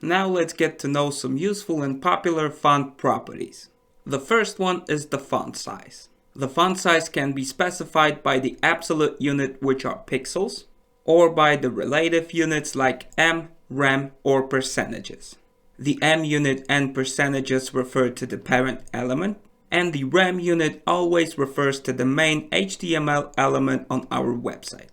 Now let's get to know some useful and popular font properties. The first one is the font size. The font size can be specified by the absolute unit, which are pixels, or by the relative units like em, rem, or percentages. The em unit and percentages refer to the parent element, and the rem unit always refers to the main HTML element on our website.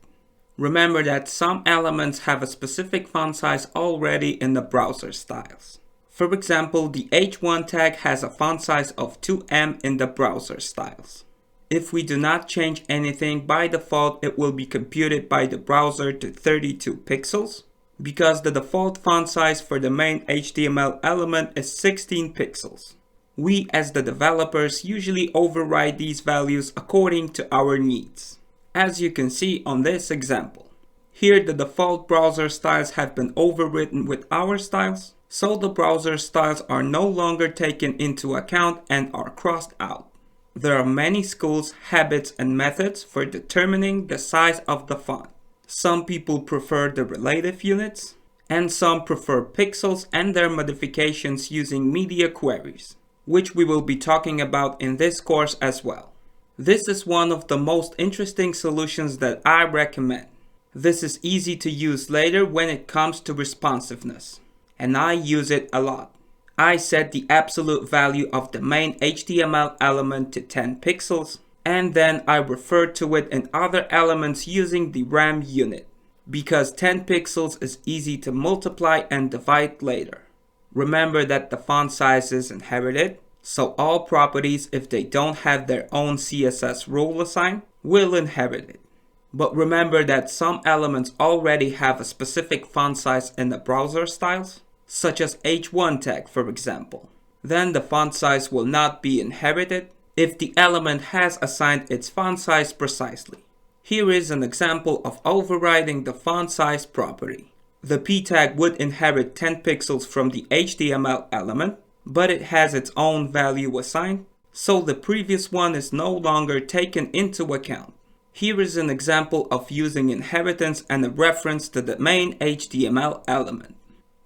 Remember that some elements have a specific font size already in the browser styles. For example, the H1 tag has a font size of 2em in the browser styles. If we do not change anything, by default it will be computed by the browser to 32 pixels, because the default font size for the main HTML element is 16 pixels. We as the developers usually override these values according to our needs. As you can see on this example. Here the default browser styles have been overwritten with our styles, so the browser styles are no longer taken into account and are crossed out. There are many schools, habits, and methods for determining the size of the font. Some people prefer the relative units, and some prefer pixels and their modifications using media queries, which we will be talking about in this course as well. This is one of the most interesting solutions that I recommend. This is easy to use later when it comes to responsiveness, and I use it a lot. I set the absolute value of the main HTML element to 10 pixels, and then I refer to it in other elements using the rem unit, because 10 pixels is easy to multiply and divide later. Remember that the font size is inherited, so all properties, if they don't have their own CSS rule assigned, will inherit it. But remember that some elements already have a specific font size in the browser styles, such as H1 tag for example. Then the font size will not be inherited if the element has assigned its font size precisely. Here is an example of overriding the font size property. The p tag would inherit 10 pixels from the HTML element, but it has its own value assigned, so the previous one is no longer taken into account. Here is an example of using inheritance and a reference to the main HTML element.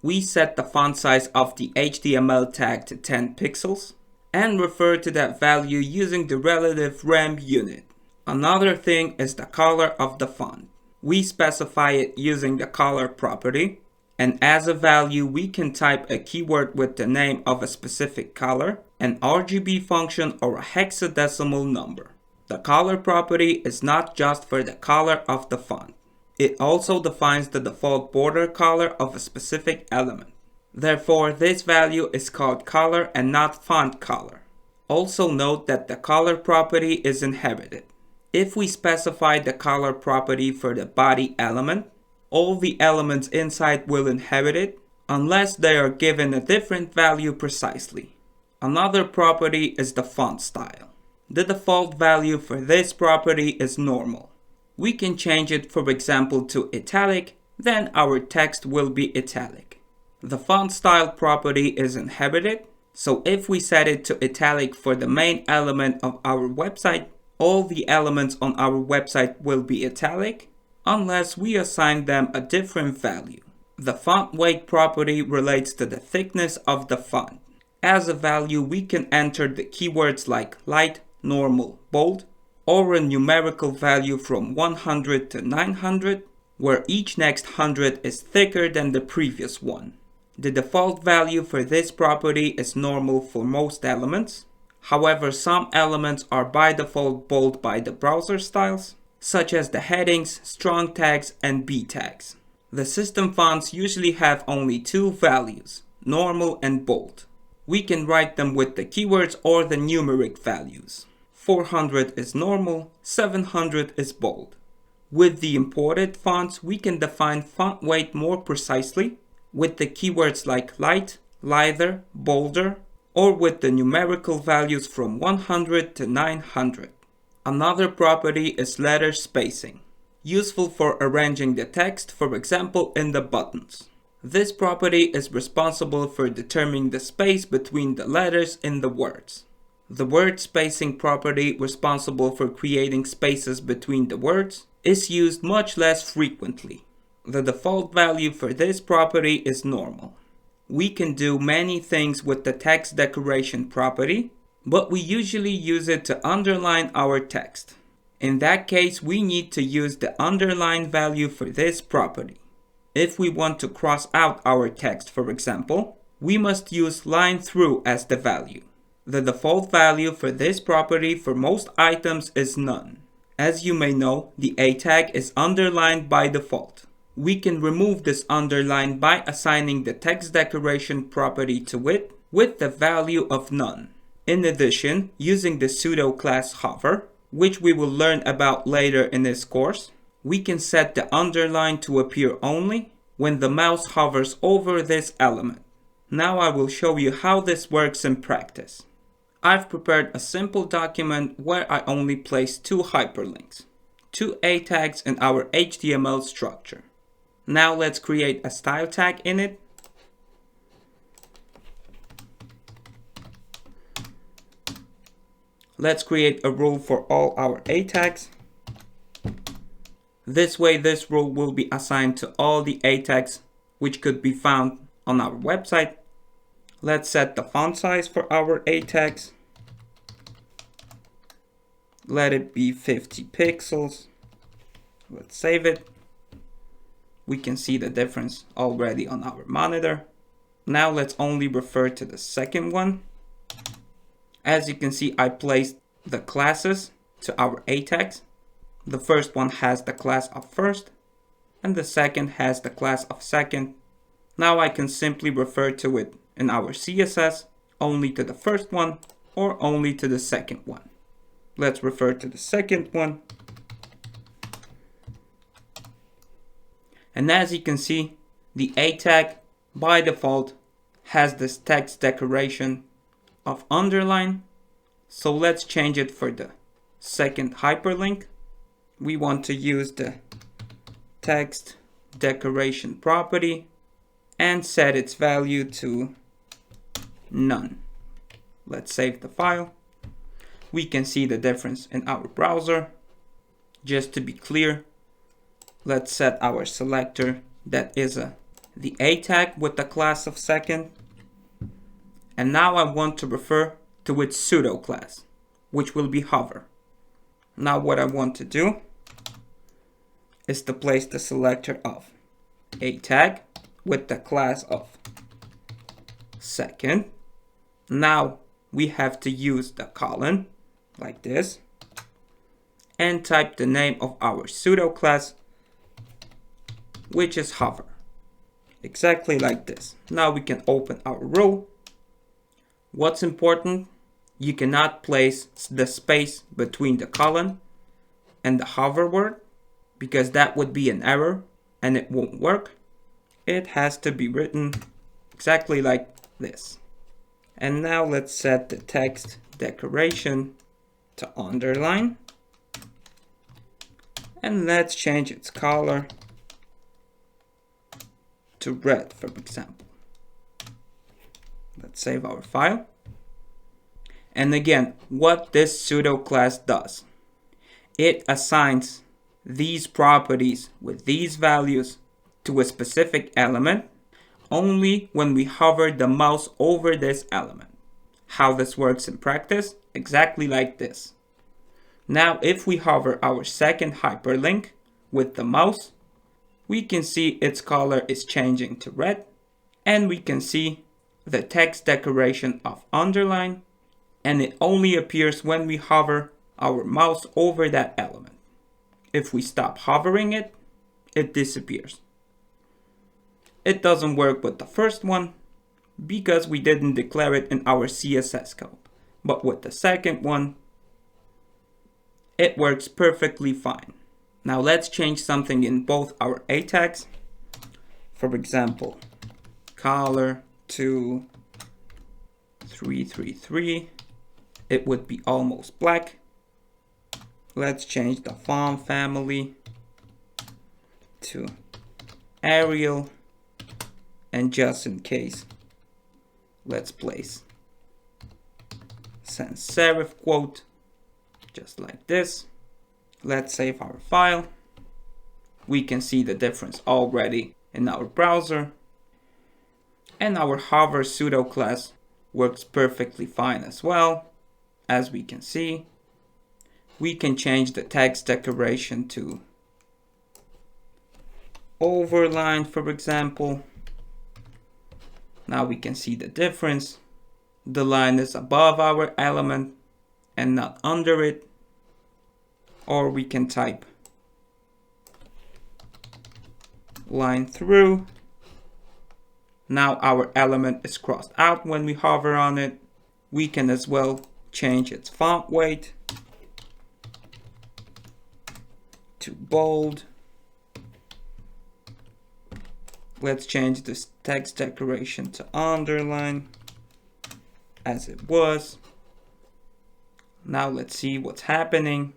We set the font size of the HTML tag to 10 pixels and refer to that value using the relative rem unit. Another thing is the color of the font. We specify it using the color property, and as a value we can type a keyword with the name of a specific color, an RGB function, or a hexadecimal number. The color property is not just for the color of the font. It also defines the default border color of a specific element. Therefore, this value is called color and not font color. Also note that the color property is inherited. If we specify the color property for the body element, all the elements inside will inherit it unless they are given a different value precisely. Another property is the font style. The default value for this property is normal. We can change it, for example, to italic, then our text will be italic. The font style property is inherited, so if we set it to italic for the main element of our website, all the elements on our website will be italic, unless we assign them a different value. The font weight property relates to the thickness of the font. As a value, we can enter the keywords like light, normal, bold, or a numerical value from 100 to 900, where each next 100 is thicker than the previous one. The default value for this property is normal for most elements. However, some elements are by default bold by the browser styles, such as the headings, strong tags, and B tags. The system fonts usually have only two values, normal and bold. We can write them with the keywords or the numeric values. 400 is normal, 700 is bold. With the imported fonts, we can define font weight more precisely with the keywords like light, lighter, bolder, or with the numerical values from 100 to 900. Another property is letter spacing, useful for arranging the text, for example in the buttons. This property is responsible for determining the space between the letters in the words. The word spacing property, responsible for creating spaces between the words, is used much less frequently. The default value for this property is normal. we can do many things with the text decoration property, but we usually use it to underline our text. In that case, we need to use the underline value for this property. If we want to cross out our text, for example, we must use line through as the value. The default value for this property for most items is none. As you may know, the A tag is underlined by default. We can remove this underline by assigning the text decoration property to it with the value of none. In addition, using the pseudo class hover, which we will learn about later in this course, we can set the underline to appear only when the mouse hovers over this element. Now I will show you how this works in practice. I've prepared a simple document where I only place 2 hyperlinks, 2 A tags in our HTML structure. Now let's create a style tag in it. Let's create a rule for all our A tags. This way, this rule will be assigned to all the A tags which could be found on our website. Let's set the font size for our A tags. Let it be 50 pixels. Let's save it. We can see the difference already on our monitor. Now let's only refer to the second one. As you can see, I placed the classes to our A tags. The first one has the class of first, and the second has the class of second. Now I can simply refer to it in our CSS only to the first one or only to the second one. Let's refer to the second one. And as you can see, the A tag by default has this text decoration of underline. So let's change it for the second hyperlink. We want to use the text decoration property and set its value to none. Let's save the file. We can see the difference in our browser. Just to be clear, let's set our selector that is the A tag with the class of second. And now I want to refer to its pseudo class, which will be hover. Now what I want to do is to place the selector of A tag with the class of second. Now we have to use the colon like this and type the name of our pseudo class, which is hover. Exactly like this. Now we can open our rule. What's important? You cannot place the space between the colon and the hover word, because that would be an error and it won't work. It has to be written exactly like this. And now let's set the text decoration to underline. And let's change its color to red, for example. Let's save our file. And again, what this pseudo class does, it assigns these properties with these values to a specific element only when we hover the mouse over this element. How this works in practice? Exactly like this. Now, if we hover our second hyperlink with the mouse, we can see its color is changing to red, and we can see the text decoration of underline, and it only appears when we hover our mouse over that element. If we stop hovering it, it disappears. It doesn't work with the first one because we didn't declare it in our CSS code. But with the second one, it works perfectly fine. Now let's change something in both our A tags. For example, color to 333. It would be almost black. Let's change the font family to Arial. And just in case, let's place sans serif quote, just like this. Let's save our file. We can see the difference already in our browser. And our hover pseudo class works perfectly fine as well. As we can see, we can change the text decoration to overline, for example. Now we can see the difference. The line is above our element and not under it. Or we can type line through. Now our element is crossed out when we hover on it. We can as well change its font weight to bold. Let's change this text decoration to underline as it was. Now let's see what's happening.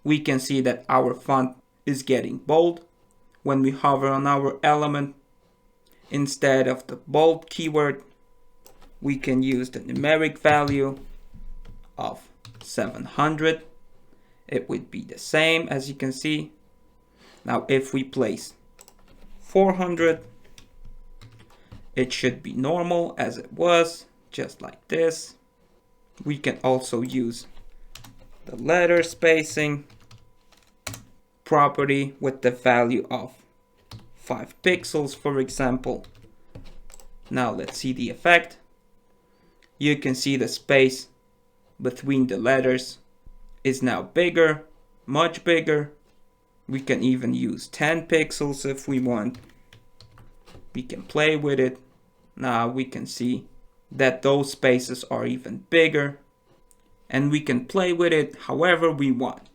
We can see that our font is getting bold when we hover on our element. Instead of the bold keyword, we can use the numeric value of 700. It would be the same, as you can see. Now if we place 400, it should be normal as it was, just like this. We can also use the letter spacing property with the value of 5 pixels, for example. Now let's see the effect. You can see the space between the letters is now bigger, much bigger. We can even use 10 pixels if we want. We can play with it. Now we can see that those spaces are even bigger, and we can play with it however we want.